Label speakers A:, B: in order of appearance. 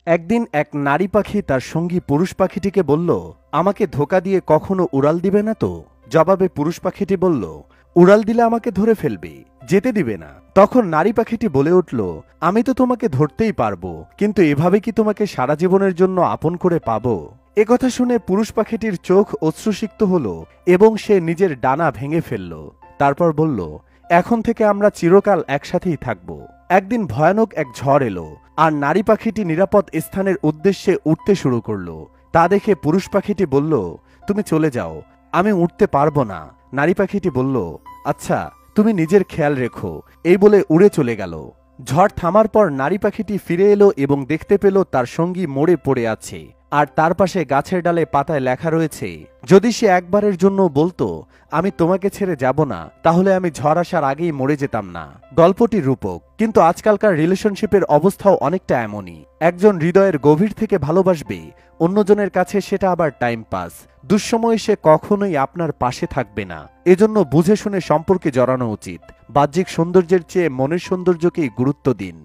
A: একদিন এক নারী পাখি তার সঙ্গী পুরুষ পাখিটিকে বলল, আমাকে ধোকা দিয়ে কখনো উড়াল দিবে না তো? জবাবে পুরুষ পাখিটি বলল, উড়াল দিলে আমাকে ধরে ফেলবে, যেতে দিবে না। তখন নারী পাখিটি বলে উঠল, আমি তো তোমাকে ধরতেই পারবো, কিন্তু এভাবে কি তোমাকে সারা জীবনের জন্য আপন করে পাবো? একথা শুনে পুরুষ পাখিটির চোখ অশ্রুসিক্ত হল এবং সে নিজের ডানা ভেঙে ফেলল। তারপর বলল, এখন থেকে আমরা চিরকাল একসাথেই থাকব। একদিন ভয়ানক এক ঝড় এলো আর নারী পাখিটি নিরাপদ স্থানের উদ্দেশ্যে উঠতে শুরু করলো। তা দেখে পুরুষ পাখিটি বলল, তুমি চলে যাও, আমি উঠতে পারবো না। নারী পাখিটি বলল, আচ্ছা, তুমি নিজের খেয়াল রেখো, এই বলে উড়ে চলে গেল। ঝড় থামার পর নারী পাখিটি ফিরে এলো এবং দেখতে পেল তার সঙ্গী মরে পড়ে আছে, আর তার পাশে গাছের ডালে পাতায় লেখা রয়েছে, যদি সে একবারের জন্য বলতো আমি তোমাকে ছেড়ে যাব না, তাহলে আমি ঝড় আসার আগেই মরে যেতাম না। গল্পটি রূপক, কিন্তু আজকালকার রিলেশনশিপের অবস্থাও অনেকটা এমনই। একজন হৃদয়ের গভীর থেকে ভালোবাসবে, অন্যজনের কাছে সেটা আবার টাইম পাস। দুঃসময়ে সে কখনোই আপনার পাশে থাকবে না। এজন্য বুঝে শুনে সম্পর্কে জড়ানো উচিত। বাহ্যিক সৌন্দর্যের চেয়ে মনের সৌন্দর্যকেই গুরুত্ব দিন।